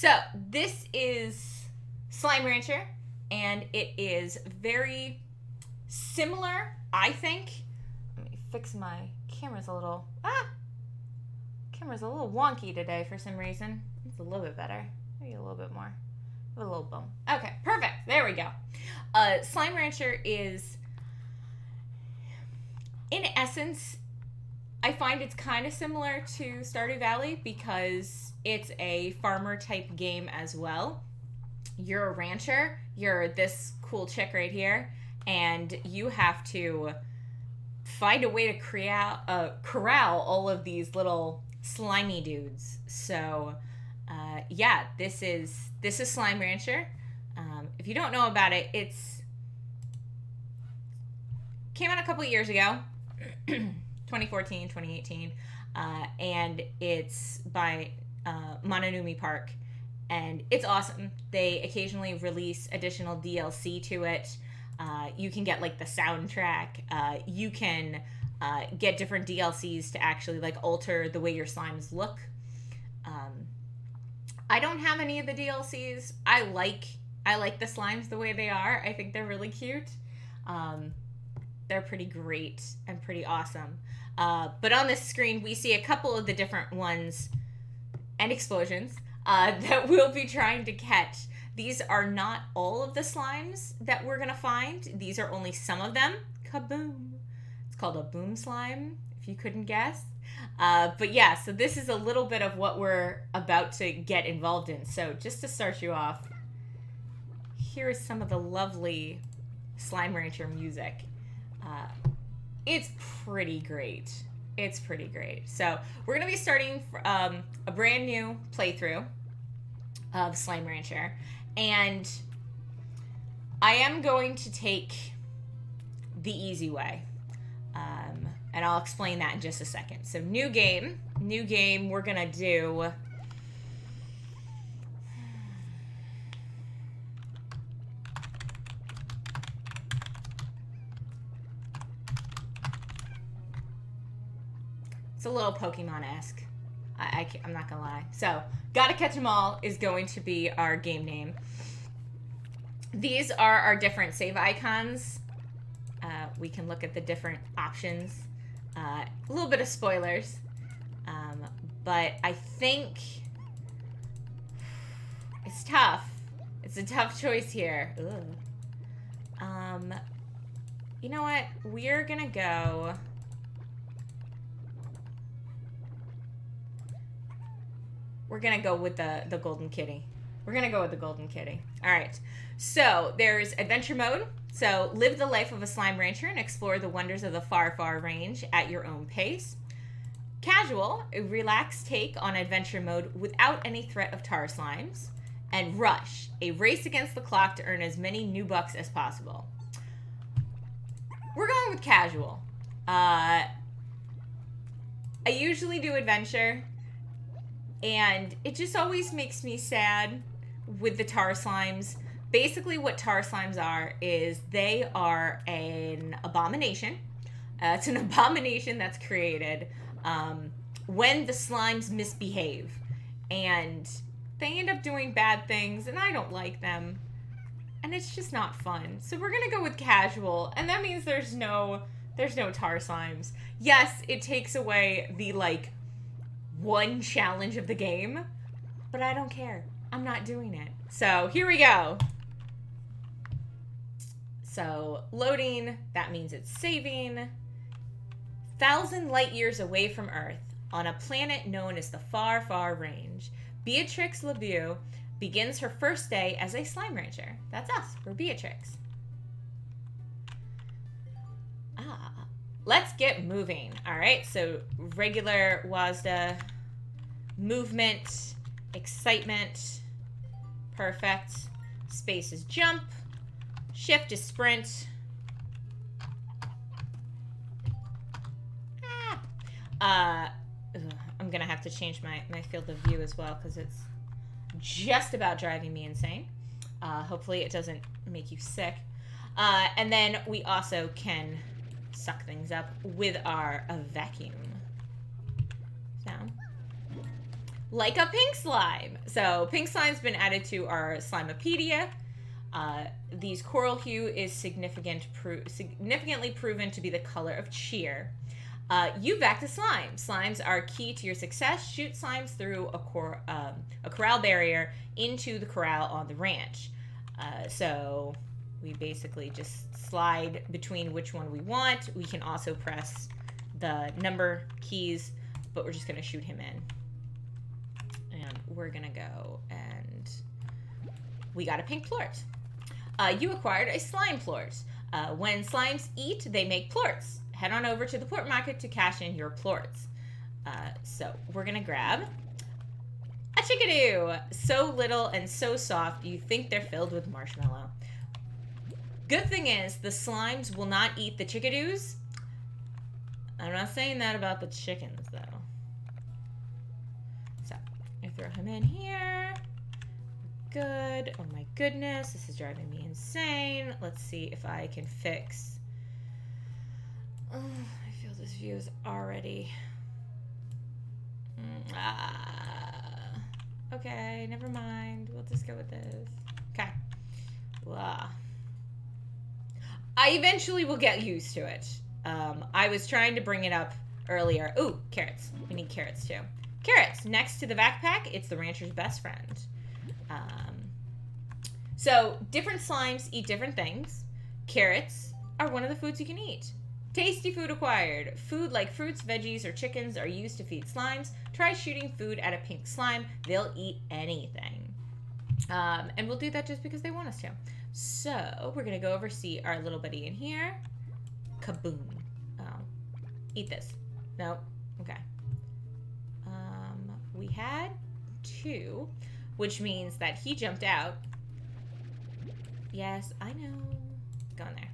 So this is Slime Rancher, and it is very similar, I think. Let me fix my camera's a little wonky today for some reason. It's a little bit better. Maybe a little bit more. A little boom. Okay, perfect. There we go. Slime Rancher is, in essence, I find it's kind of similar to Stardew Valley because it's a farmer type game as well. You're a rancher. You're this cool chick right here, and you have to find a way to corral all of these little slimy dudes. So, yeah, this is Slime Rancher. If you don't know about it, it's came out a couple years ago, 2014, 2018, and it's by Mononumi Park, and it's awesome. They occasionally release additional DLC to it. You can get like the soundtrack. You can get different DLCs to actually like alter the way your slimes look. I don't have any of the DLCs. I like the slimes the way they are. I think they're really cute. They're pretty great and pretty awesome. But on this screen, we see a couple of the different ones and explosions that we'll be trying to catch. These are not all of the slimes that we're going to find. These are only some of them. Kaboom. It's called a boom slime, if you couldn't guess. But yeah, so this is a little bit of what we're about to get involved in. So just to start you off, here is some of the lovely Slime Rancher music. It's pretty great. It's pretty great. So we're going to be starting a brand new playthrough of Slime Rancher. And I am going to take the easy way. And I'll explain that in just a second. So new game, we're going to do... It's a little Pokemon-esque. I'm not going to lie. So, Gotta Catch 'Em All is going to be our game name. These are our different save icons. We can look at the different options. A little bit of spoilers. But I think it's tough. It's a tough choice here. You know what? We're going to go... We're going to go with the Golden Kitty. We're going to go with the Golden Kitty. All right. So there's adventure mode. So live the life of a slime rancher and explore the wonders of the far, far range at your own pace. Casual, a relaxed take on adventure mode without any threat of tar slimes. And rush, a race against the clock to earn as many new bucks as possible. We're going with casual. I usually do adventure. And it just always makes me sad with the tar slimes. Basically what tar slimes are is they are an abomination. It's an abomination that's created when the slimes misbehave. And they end up doing bad things, and I don't like them. And it's just not fun. So we're going to go with casual. And that means there's no tar slimes. Yes, it takes away the, like, one challenge of the game, but I don't care. I'm not doing it. So here we go. So loading, that means it's saving. 1,000 light years away from Earth, on a planet known as the Far, Far Range, Beatrix LeBeau begins her first day as a slime rancher. That's us. We're Beatrix. Let's get moving. All right, so regular WASD, movement, excitement, perfect. Space is jump, shift is sprint. I'm gonna have to change my field of view as well because it's just about driving me insane. Hopefully it doesn't make you sick. And then we also can suck things up with our vacuum. So like a pink slime. So pink slime's been added to our Slimepedia. These coral hue is significantly proven to be the color of cheer. You back to slime. Slimes are key to your success. Shoot slimes through a corral barrier into the corral on the ranch. So we basically just slide between which one we want. We can also press the number keys, but we're just going to shoot him in. And we're going to go and we got a pink plort. You acquired a slime plort. When slimes eat, they make plorts. Head on over to the plort market to cash in your plorts. So we're going to grab a chickadee. So little and so soft, you think they're filled with marshmallow. Good thing is, the slimes will not eat the chickadees. I'm not saying that about the chickens, though. So, I throw him in here. Good. Oh my goodness, this is driving me insane. Let's see if I can fix... Oh, I feel this view is already... Okay, never mind. We'll just go with this. Okay. Blah. I eventually will get used to it. I was trying to bring it up earlier. Ooh, carrots. We need carrots too. Carrots. Next to the backpack, it's the rancher's best friend. So, different slimes eat different things. Carrots are one of the foods you can eat. Tasty food acquired. Food like fruits, veggies, or chickens are used to feed slimes. Try shooting food at a pink slime. They'll eat anything. And we'll do that just because they want us to. So, we're going to go over see our little buddy in here. Kaboom. Oh. Eat this. Nope. Okay. We had 2, which means that he jumped out. Yes, I know. Go in there.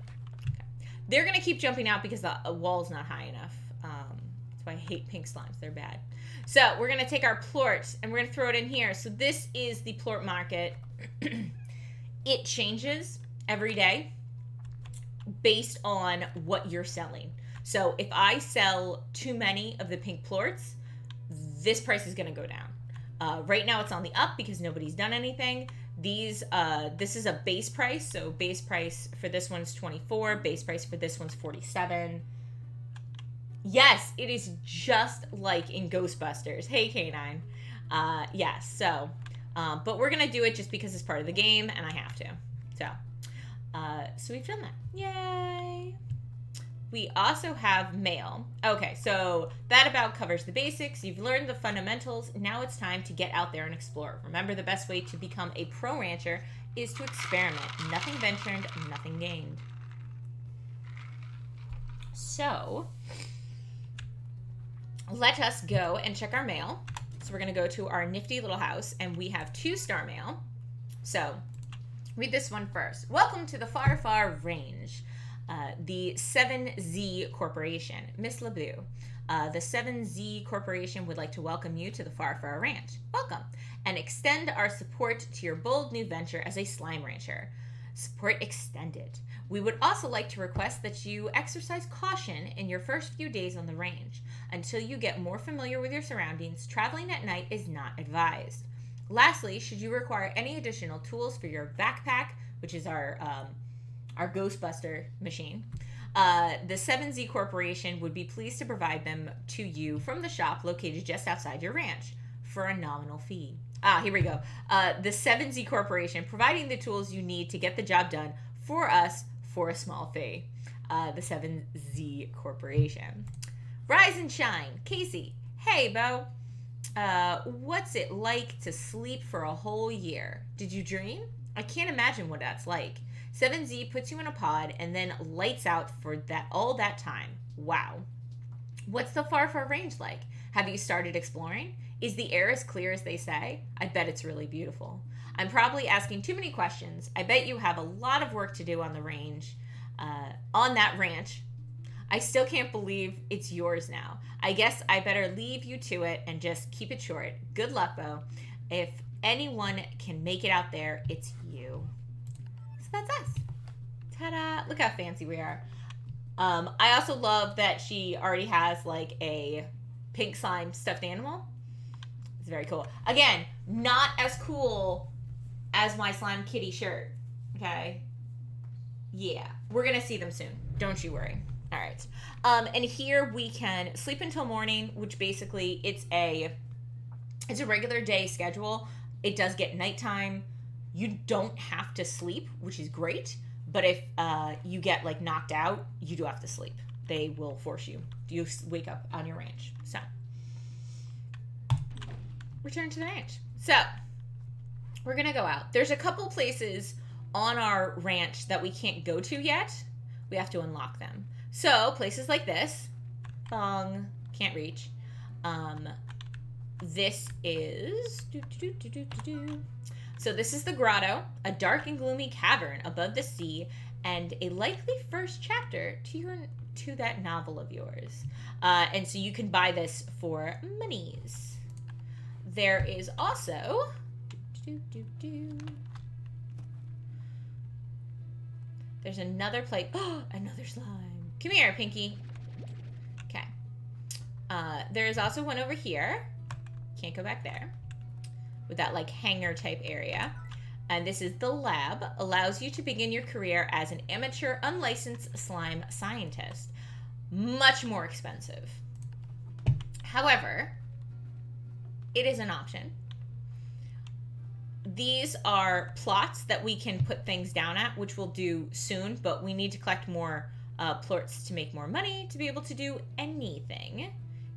Okay. They're going to keep jumping out because the wall's not high enough. That's why I hate pink slimes. They're bad. So, we're going to take our plort and we're going to throw it in here. So, this is the plort market. It changes every day based on what you're selling. So if I sell too many of the pink plorts, this price is going to go down. Right now it's on the up because nobody's done anything. This is a base price. So base price for this one's 24. Base price for this one's 47. Yes, it is just like in Ghostbusters. Hey, Canine. Yes, so... but we're going to do it just because it's part of the game, and I have to. So we've done that. Yay! We also have mail. Okay, so that about covers the basics. You've learned the fundamentals. Now it's time to get out there and explore. Remember, the best way to become a pro rancher is to experiment. Nothing ventured, nothing gained. So, let us go and check our mail. So we're going to go to our nifty little house, and we have 2-star mail. So, read this one first. Welcome to the Far, Far Range. The 7Z Corporation. Miss LeBeau. The 7Z Corporation would like to welcome you to the Far, Far Ranch. Welcome. And extend our support to your bold new venture as a slime rancher. Support extended. We would also like to request that you exercise caution in your first few days on the range. Until you get more familiar with your surroundings, traveling at night is not advised. Lastly, should you require any additional tools for your backpack, which is our Ghostbuster machine, the 7Z Corporation would be pleased to provide them to you from the shop located just outside your ranch for a nominal fee. Here we go. The 7Z Corporation, providing the tools you need to get the job done for us for a small fee. The 7Z Corporation. Rise and shine. Casey. Hey, Bo. What's it like to sleep for a whole year? Did you dream? I can't imagine what that's like. 7Z puts you in a pod and then lights out for all that time. Wow. What's the Far, Far Range like? Have you started exploring? Is the air as clear as they say? I bet it's really beautiful. I'm probably asking too many questions. I bet you have a lot of work to do on the range, on that ranch. I still can't believe it's yours now. I guess I better leave you to it and just keep it short. Good luck, Bo. If anyone can make it out there, it's you. So that's us. Ta-da! Look how fancy we are. I also love that she already has like a pink slime stuffed animal. It's very cool. Again, not as cool as my Slime Kitty shirt. Okay? Yeah. We're going to see them soon. Don't you worry. All right. And here we can sleep until morning, which basically it's a regular day schedule. It does get nighttime. You don't have to sleep, which is great. But if you get like knocked out, you do have to sleep. They will force you. You wake up on your ranch. So, return to the ranch. So, we're going to go out. There's a couple places on our ranch that we can't go to yet. We have to unlock them. So, places like this. Bong. Can't reach. This is... So this is the grotto, a dark and gloomy cavern above the sea, and a likely first chapter to that novel of yours. And so you can buy this for monies. There is also... There's another plate. Oh, another slime. Come here, Pinky. Okay. There is also one over here. Can't go back there. With that like hangar type area. And this is the lab. Allows you to begin your career as an amateur unlicensed slime scientist. Much more expensive. However, it is an option. These are plots that we can put things down at, which we'll do soon, but we need to collect more plorts to make more money to be able to do anything.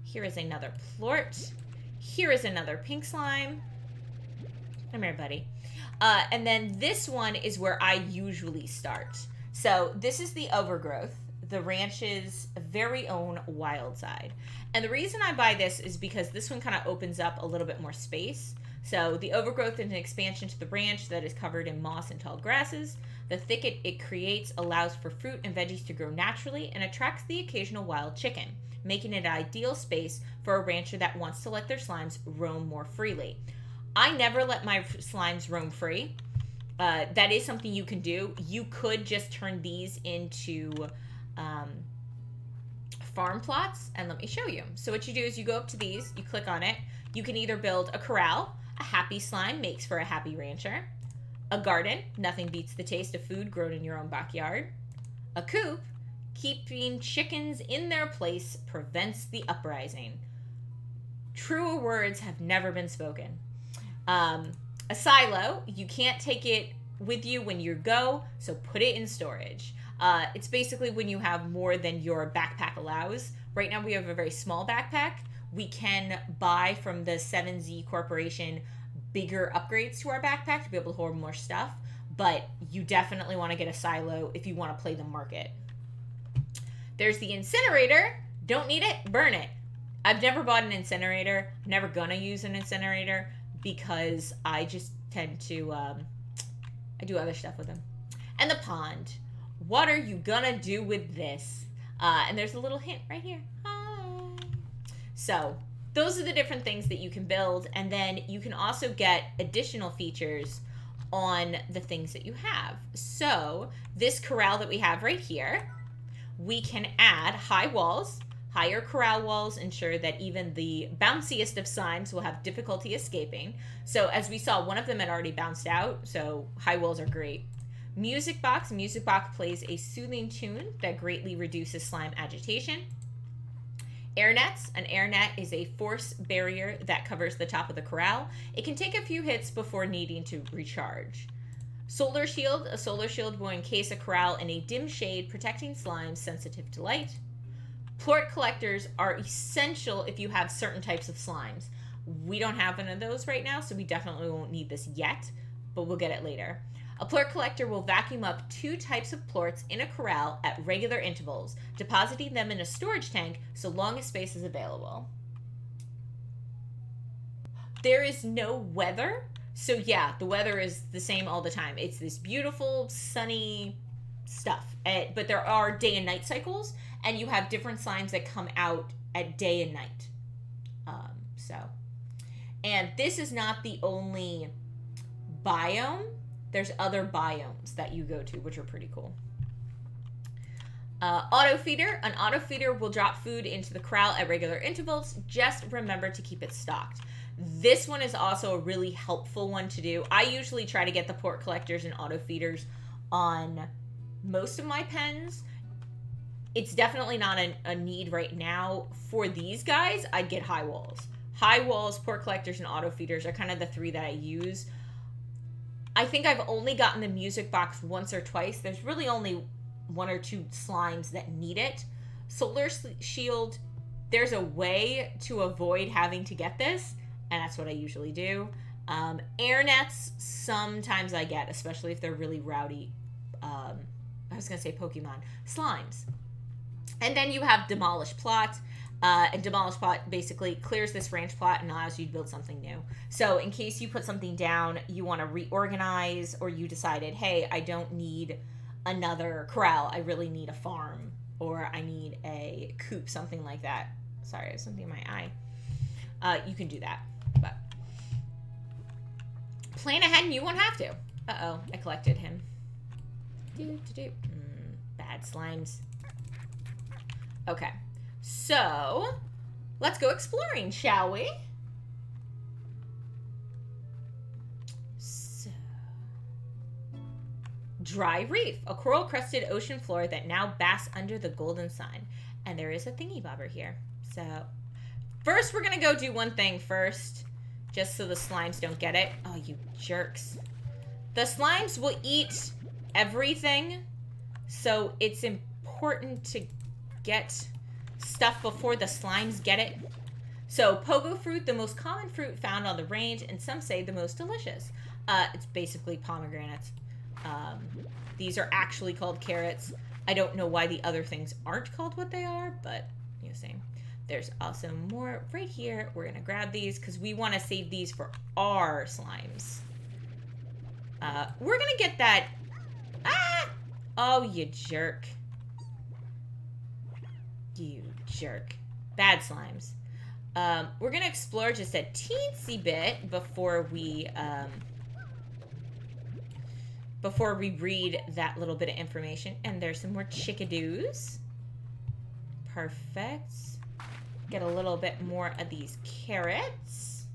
Here is another plort. Here is another pink slime. Come here, buddy. And then this one is where I usually start. So this is the overgrowth, the ranch's very own wild side. And the reason I buy this is because this one kind of opens up a little bit more space. So the overgrowth is an expansion to the ranch that is covered in moss and tall grasses. The thicket it creates allows for fruit and veggies to grow naturally and attracts the occasional wild chicken, making it an ideal space for a rancher that wants to let their slimes roam more freely. I never let my slimes roam free. That is something you can do. You could just turn these into farm plots, and let me show you. So what you do is you go up to these, you click on it. You can either build a corral. A happy slime makes for a happy rancher. A garden. Nothing beats the taste of food grown in your own backyard. A coop. Keeping chickens in their place prevents the uprising. Truer words have never been spoken. A silo. You can't take it with you when you go, so put it in storage. It's basically when you have more than your backpack allows. Right now we have a very small backpack. We can buy from the 7Z Corporation bigger upgrades to our backpack to be able to hold more stuff, but you definitely want to get a silo if you want to play the market. There's the incinerator. Don't need it, burn it. I've never bought an incinerator. I'm never gonna use an incinerator because I just tend to, I do other stuff with them. And the pond. What are you gonna do with this? And there's a little hint right here. So those are the different things that you can build, and then you can also get additional features on the things that you have. So this corral that we have right here, we can add high walls. Higher corral walls ensure that even the bounciest of slimes will have difficulty escaping. So as we saw, one of them had already bounced out, so high walls are great. Music box. Music box plays a soothing tune that greatly reduces slime agitation. Air nets. An air net is a force barrier that covers the top of the corral. It can take a few hits before needing to recharge. Solar shield. A solar shield will encase a corral in a dim shade, protecting slimes sensitive to light. Plort collectors are essential if you have certain types of slimes. We don't have one of those right now, so we definitely won't need this yet, but we'll get it later. A plort collector will vacuum up 2 types of plorts in a corral at regular intervals, depositing them in a storage tank so long as space is available. There is no weather, so yeah, the weather is the same all the time. It's this beautiful, sunny stuff, but there are day and night cycles, and you have different slimes that come out at day and night. And this is not the only biome. There's other biomes that you go to, which are pretty cool. Auto feeder. An auto feeder will drop food into the corral at regular intervals. Just remember to keep it stocked. This one is also a really helpful one to do. I usually try to get the port collectors and auto feeders on most of my pens. It's definitely not a need right now. For these guys, I'd get high walls. High walls, port collectors, and auto feeders are kind of the three that I use. I think I've only gotten the music box once or twice. There's really only one or two slimes that need it. Solar Shield, there's a way to avoid having to get this, and that's what I usually do. Air nets, sometimes I get, especially if they're really rowdy, I was going to say Pokemon, slimes. And then you have Demolish Plot. And Demolish Plot basically clears this ranch plot and allows you to build something new. So in case you put something down, you want to reorganize, or you decided, hey, I don't need another corral. I really need a farm, or I need a coop, something like that. Sorry, I have something in my eye. You can do that. But plan ahead and you won't have to. Uh-oh, I collected him. Bad slimes. Okay. So, let's go exploring, shall we? So, Dry Reef, a coral-crusted ocean floor that now basks under the golden sun. And there is a thingy-bobber here. So, first we're going to go do one thing first, just so the slimes don't get it. Oh, you jerks. The slimes will eat everything, so it's important to get stuff before the slimes get it. So pogo fruit, the most common fruit found on the range, and some say the most delicious. It's basically pomegranates. These are actually called carrots. I don't know why the other things aren't called what they are, but you know, same. There's also more right here. We're gonna grab these because we want to save these for our slimes. We're gonna get that. Ah! Oh, you jerk. You jerk. Bad slimes. We're going to explore just a teensy bit before we read that little bit of information. And there's some more chickadoos. Perfect. Get a little bit more of these carrots.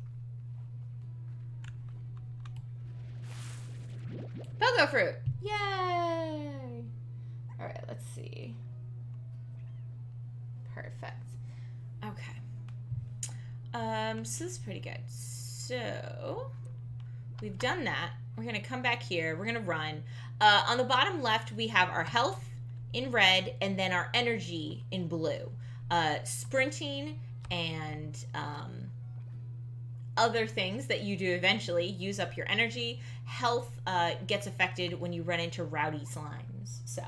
Pogo fruit. Yay! All right, let's see. Perfect. Okay. So this is pretty good. So we've done that. We're gonna come back here. We're gonna run. On the bottom left, we have our health in red, and then our energy in blue. Sprinting and other things that you do eventually use up your energy. Health gets affected when you run into rowdy slimes. So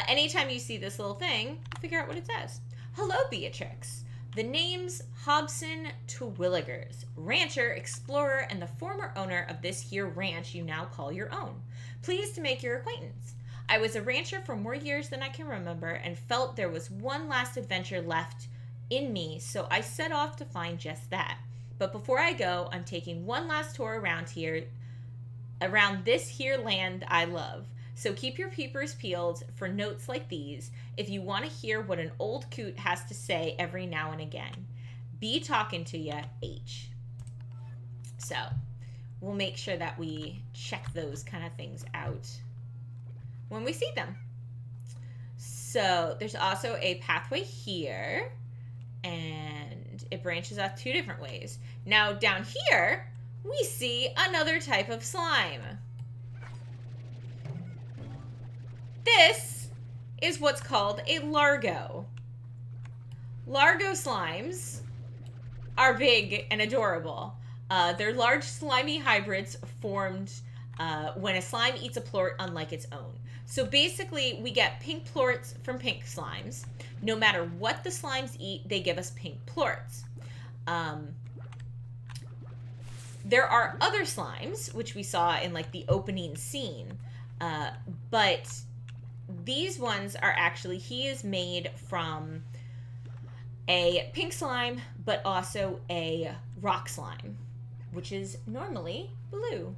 anytime you see this little thing, figure out what it says. Hello, Beatrix. The name's Hobson Terwilligers, rancher, explorer, and the former owner of this here ranch you now call your own. Pleased to make your acquaintance. I was a rancher for more years than I can remember and felt there was one last adventure left in me, so I set off to find just that. But before I go, I'm taking one last tour around this here land I love. So keep your peepers peeled for notes like these if you want to hear what an old coot has to say every now and again. Be talking to ya, H. So we'll make sure that we check those kind of things out when we see them. So there's also a pathway here, and it branches off two different ways. Now down here, we see another type of slime. This is what's called a Largo. Largo slimes are big and adorable. They're large slimy hybrids formed when a slime eats a plort unlike its own. So basically, we get pink plorts from pink slimes. No matter what the slimes eat, they give us pink plorts. There are other slimes, which we saw in like the opening scene, but these ones are actually, he is made from a pink slime, but also a rock slime, which is normally blue.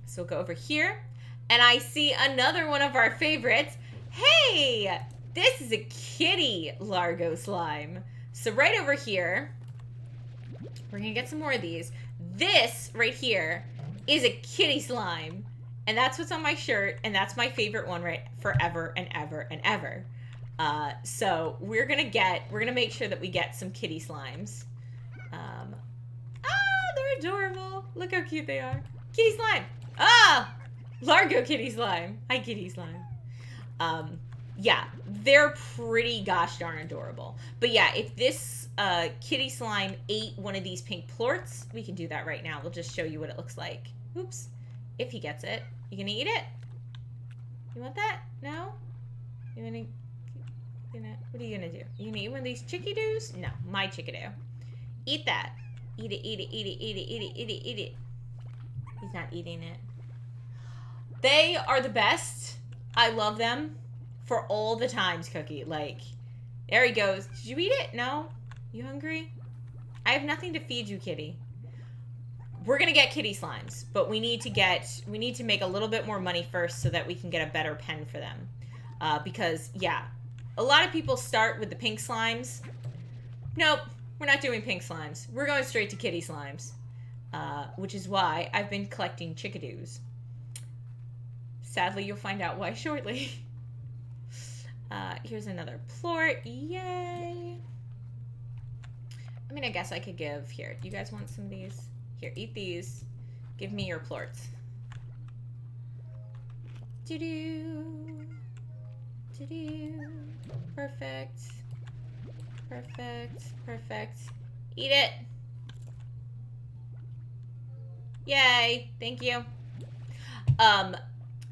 So we'll go over here, and I see another one of our favorites, Hey, this is a kitty Largo slime. So right over here, we're gonna get some more of these. This right here is a kitty slime. And that's what's on my shirt, and that's my favorite one right forever and ever and ever. So we're gonna make sure that we get some kitty slimes. They're adorable. Look how cute they are. Kitty slime. Ah, Largo kitty slime. Hi, kitty slime. Yeah, they're pretty gosh darn adorable. But yeah, if this kitty slime ate one of these pink plorts, we can do that right now. We'll just show you what it looks like. Oops. If he gets it. You gonna eat it? You want that? No? You gonna what are you gonna do? You gonna eat one of these chicky-doos? No, my chickadoo. Eat that. Eat it, eat it, eat it, eat it, eat it, eat it, eat it. He's not eating it. They are the best. I love them for all the times, Cookie. Like, there he goes. Did you eat it? No? You hungry? I have nothing to feed you, kitty. We're gonna get kitty slimes, but we need to make a little bit more money first so that we can get a better pen for them. Because, yeah, a lot of people start with the pink slimes. Nope, we're not doing pink slimes. We're going straight to kitty slimes, which is why I've been collecting chickadoos. Sadly, you'll find out why shortly. Here's another plort. Yay! I mean, I guess I could give... Here, do you guys want some of these? Here, eat these. Give me your plorts. Do-do. Do-do. Perfect. Perfect. Perfect. Eat it. Yay. Thank you.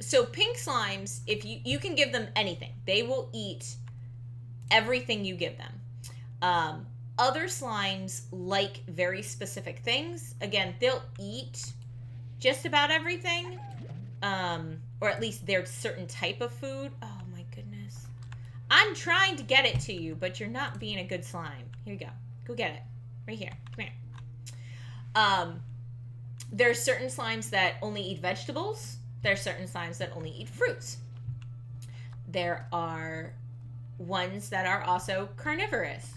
So pink slimes, if you can give them anything. They will eat everything you give them. Other slimes like very specific things. Again, they'll eat just about everything. Or at least their certain type of food. Oh my goodness. I'm trying to get it to you, but you're not being a good slime. Here you go. Go get it. Right here. Come here. There are certain slimes that only eat vegetables. There are certain slimes that only eat fruits. There are ones that are also carnivorous,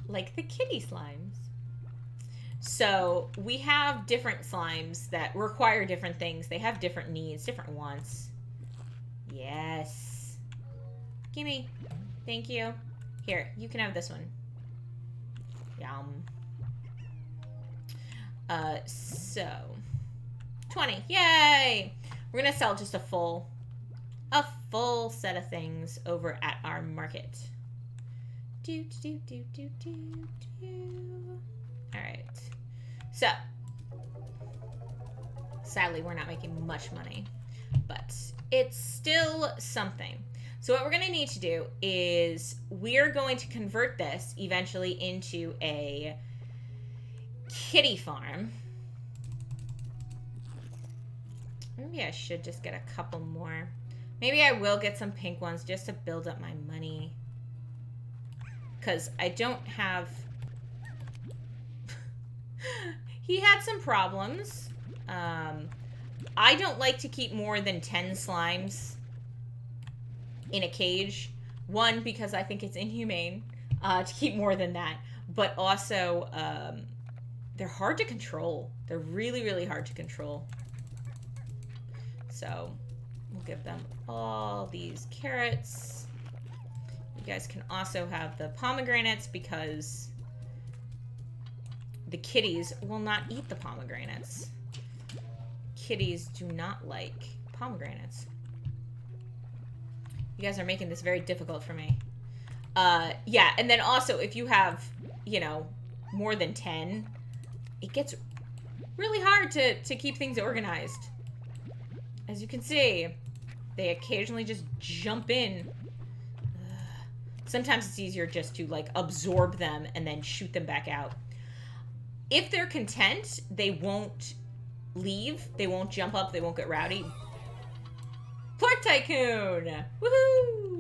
like the kitty slimes. So we have different slimes that require different things. They have different needs, different wants. Yes. Gimme. Thank you. Here, you can have this one. Yum. So 20. Yay! We're gonna sell just a full set of things over at our market. Do. All right. So, sadly, we're not making much money, but it's still something. So what we're going to need to do is we're going to convert this eventually into a kitty farm. Maybe I should just get a couple more. Maybe I will get some pink ones just to build up my money. Because I don't have... He had some problems. I don't like to keep more than 10 slimes in a cage. One, because I think it's inhumane to keep more than that. But also, they're hard to control. They're really, really hard to control. So, we'll give them all these carrots. You guys can also have the pomegranates because the kitties will not eat the pomegranates. Kitties do not like pomegranates. You guys are making this very difficult for me. Yeah, and then also if you have, you know, more than 10, it gets really hard to keep things organized. As you can see, they occasionally just jump in. Sometimes it's easier just to, like, absorb them and then shoot them back out. If they're content, they won't leave. They won't jump up. They won't get rowdy. Plort Tycoon! Woohoo!